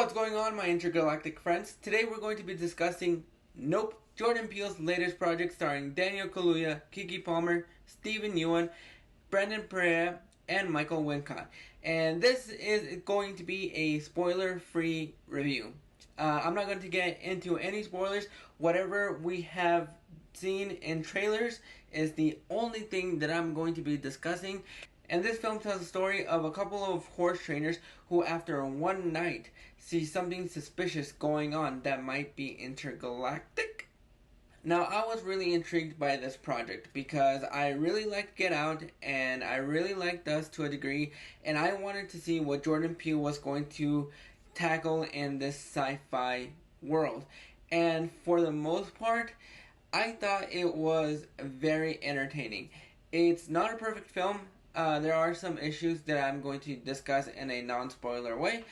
What's going on, my intergalactic friends? Today we're going to be discussing Nope, Jordan Peele's latest project starring Daniel Kaluuya, Keke Palmer, Steven Yeun, Brendan Pereira, and Michael Wincott. And this is going to be a spoiler-free review. I'm not going to get into any spoilers. Whatever we have seen in trailers is the only thing that I'm going to be discussing. And this film tells the story of a couple of horse trainers who, after one night, see something suspicious going on that might be intergalactic. Now, I was really intrigued by this project because I really liked Get Out and I really liked Us to a degree, and I wanted to see what Jordan Peele was going to tackle in this sci-fi world. And for the most part, I thought it was very entertaining. It's not a perfect film. There are some issues that I'm going to discuss in a non-spoiler way.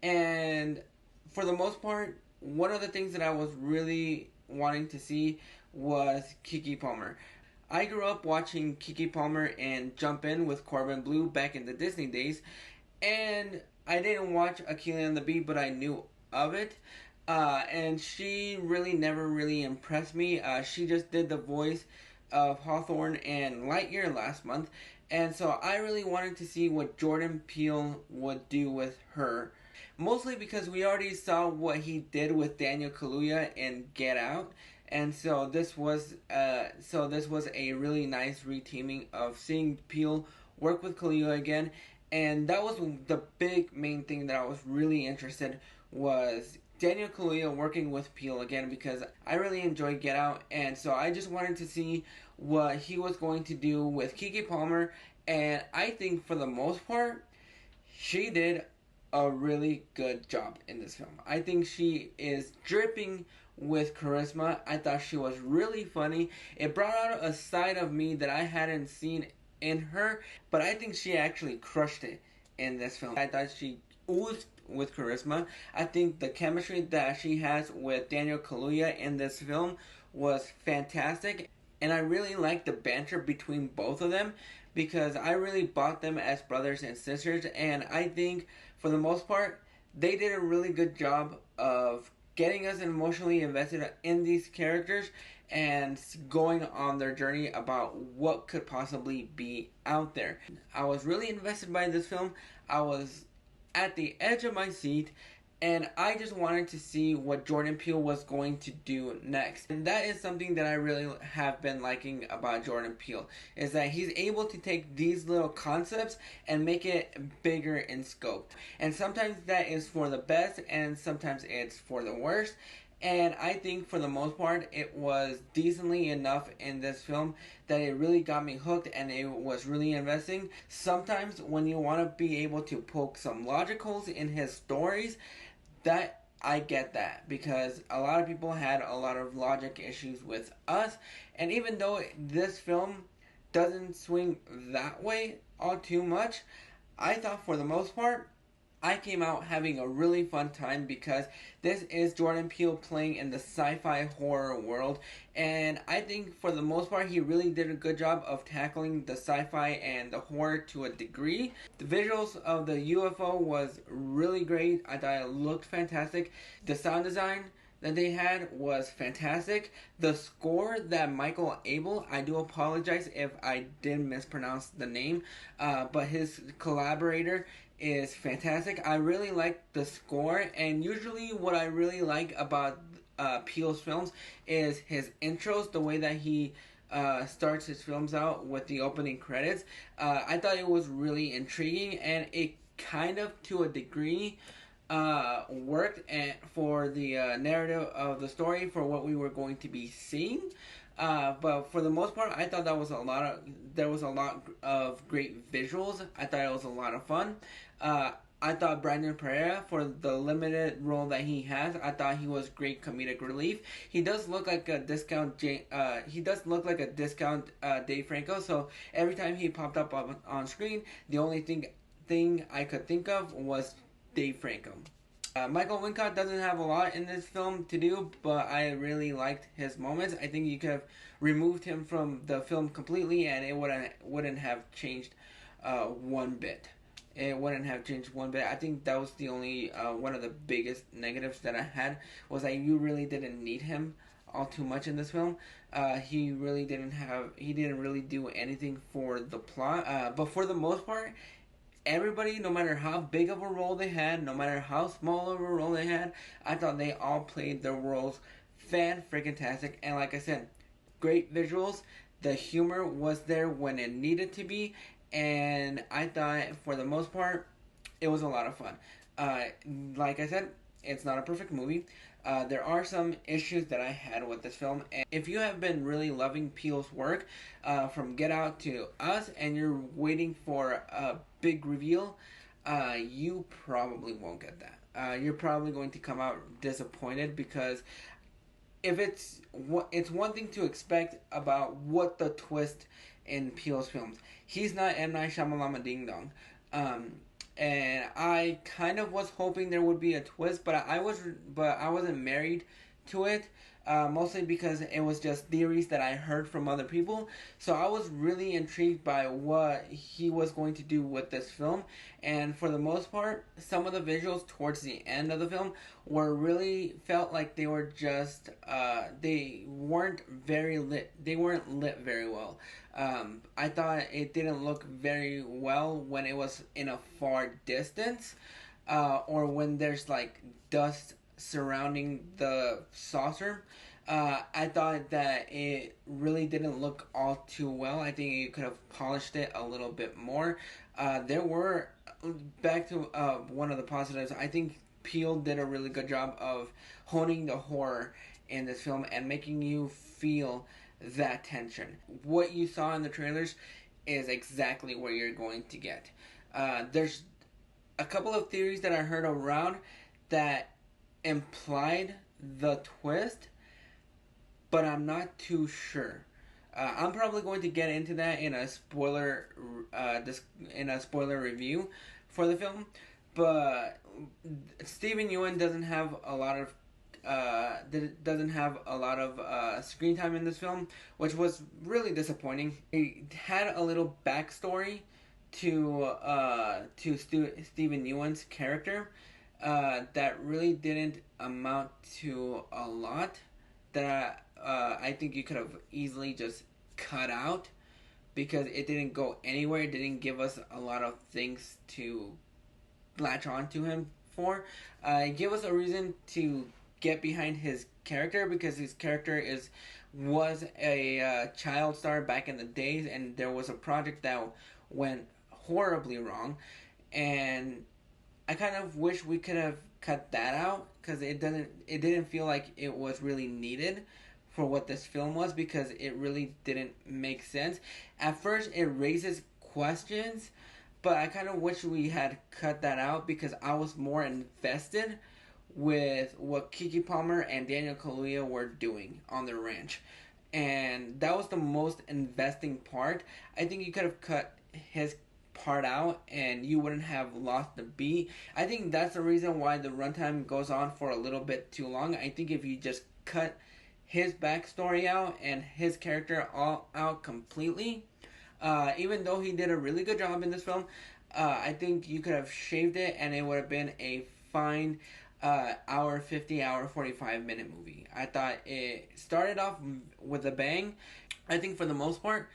And for the most part, one of the things that I was really wanting to see was Keke Palmer. I grew up watching Keke Palmer and Jump In with Corbin Bleu back in the Disney days. And I didn't watch Akeelah and the Bee, but I knew of it. And she really never really impressed me. She just did the voice of Hawthorne and Lightyear last month. And so I really wanted to see what Jordan Peele would do with her. Mostly because we already saw what he did with Daniel Kaluuya in Get Out. And so this was a really nice reteaming of seeing Peele work with Kaluuya again. And that was the big main thing that I was really interested was Daniel Kaluuya working with Peele again, because I really enjoyed Get Out, and so I just wanted to see what he was going to do with Keke Palmer, and I think for the most part, she did a really good job in this film. I think she is dripping with charisma. I thought she was really funny. It brought out a side of me that I hadn't seen in her, but I think she actually crushed it in this film. I thought she oozed with charisma. I think the chemistry that she has with Daniel Kaluuya in this film was fantastic, and I really liked the banter between both of them because I really bought them as brothers and sisters, and I think for the most part they did a really good job of getting us emotionally invested in these characters and going on their journey about what could possibly be out there. I was really invested by this film. I was at the edge of my seat, and I just wanted to see what Jordan Peele was going to do next. And that is something that I really have been liking about Jordan Peele, is that he's able to take these little concepts and make it bigger in scope. And sometimes that is for the best, and sometimes it's for the worst. And I think for the most part it was decently enough in this film that it really got me hooked and it was really investing. Sometimes when you want to be able to poke some logic holes in his stories, that I get that, because a lot of people had a lot of logic issues with Us, and even though this film doesn't swing that way all too much, I thought for the most part I came out having a really fun time, because this is Jordan Peele playing in the sci-fi horror world, and I think for the most part he really did a good job of tackling the sci-fi and the horror to a degree. The visuals of the UFO was really great. I thought it looked fantastic. The sound design that they had was fantastic. The score that Michael Abel, I do apologize if I did mispronounce the name, but his collaborator is fantastic. I really like the score, and usually what I really like about Peele's films is his intros, the way that he starts his films out with the opening credits. I thought it was really intriguing, and it kind of, to a degree, worked for the narrative of the story, for what we were going to be seeing. But for the most part, I thought there was a lot of great visuals. I thought it was a lot of fun. I thought Brendan Pereira, for the limited role that he has, I thought he was great comedic relief. He does look like a discount Dave Franco. So every time he popped up on screen, the only thing I could think of was Dave Franco. Michael Wincott doesn't have a lot in this film to do, but I really liked his moments. I think you could have removed him from the film completely and it wouldn't have changed one bit. It wouldn't have changed one bit. I think that was the only one of the biggest negatives that I had, was that you really didn't need him all too much in this film. He didn't really do anything for the plot. But for the most part, everybody, no matter how big of a role they had, no matter how small of a role they had, I thought they all played their roles fan freaking tastic. And like I said, great visuals. The humor was there when it needed to be, and I thought for the most part it was a lot of fun. Uh, like I said, it's not a perfect movie. There are some issues that I had with this film, and if you have been really loving Peele's work, from Get Out to Us, and you're waiting for a big reveal, you probably won't get that. You're probably going to come out disappointed, because if it's one thing to expect about what the twist in Peele's films. He's not M. Night Shyamalan Ding Dong. And I kind of was hoping there would be a twist, but I wasn't married to it. Mostly because it was just theories that I heard from other people. So I was really intrigued by what he was going to do with this film. And for the most part, some of the visuals towards the end of the film were really felt like they were just, they weren't very lit. They weren't lit very well. I thought it didn't look very well when it was in a far distance, or when there's like dust surrounding the saucer. I thought that it really didn't look all too well. I think you could have polished it a little bit more. There were, back to one of the positives, I think Peele did a really good job of honing the horror in this film and making you feel that tension. What you saw in the trailers is exactly what you're going to get. There's a couple of theories that I heard around that implied the twist, but I'm not too sure. I'm probably going to get into that in a spoiler review for the film. But Steven Yeun doesn't have a lot of screen time in this film, which was really disappointing. He had a little backstory to Steven Yeun's character that really didn't amount to a lot. That I think you could have easily just cut out, because it didn't go anywhere. It didn't give us a lot of things to latch on to him for. Give us a reason to get behind his character, because his character was a child star back in the days, and there was a project that went horribly wrong, and I kind of wish we could have cut that out, because it didn't feel like it was really needed for what this film was, because it really didn't make sense. At first it raises questions, but I kind of wish we had cut that out, because I was more invested with what Keke Palmer and Daniel Kaluuya were doing on their ranch. And that was the most investing part. I think you could have cut his part out and you wouldn't have lost the beat. I think that's the reason why the runtime goes on for a little bit too long. I think if you just cut his backstory out and his character all out completely, even though he did a really good job in this film, I think you could have shaved it and it would have been a fine hour 50, hour 45-minute movie. I thought it started off with a bang. I think for the most part,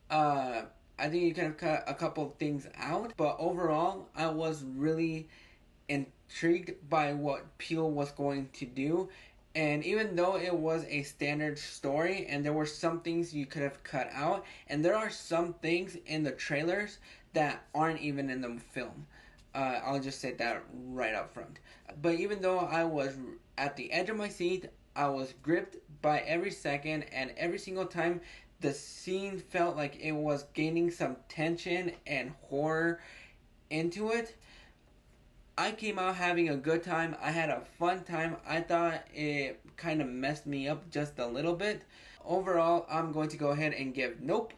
I think you could have cut a couple of things out, but overall, I was really intrigued by what Peele was going to do. And even though it was a standard story and there were some things you could have cut out, and there are some things in the trailers that aren't even in the film. I'll just say that right up front. But even though I was at the edge of my seat, I was gripped by every second, and every single time the scene felt like it was gaining some tension and horror into it. I came out having a good time. I had a fun time. I thought it kind of messed me up just a little bit. Overall, I'm going to go ahead and give Nope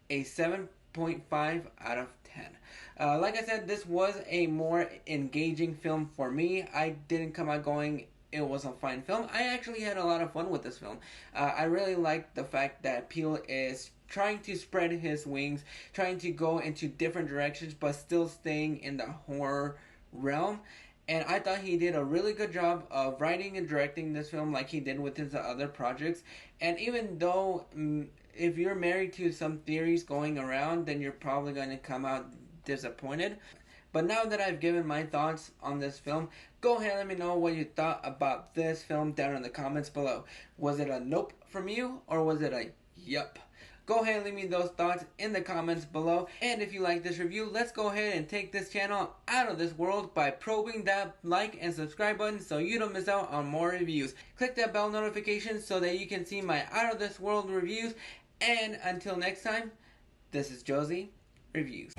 a 7.5 out of 10. Like I said, this was a more engaging film for me. I didn't come out going, it was a fine film. I actually had a lot of fun with this film. I really liked the fact that Peele is trying to spread his wings, trying to go into different directions, but still staying in the horror realm. And I thought he did a really good job of writing and directing this film like he did with his other projects. And even though if you're married to some theories going around, then you're probably going to come out disappointed. But now that I've given my thoughts on this film, go ahead and let me know what you thought about this film down in the comments below. Was it a nope from you, or was it a yup? Go ahead and leave me those thoughts in the comments below. And if you like this review, let's go ahead and take this channel out of this world by probing that like and subscribe button so you don't miss out on more reviews. Click that bell notification so that you can see my out of this world reviews. And until next time, this is Josie Reviews.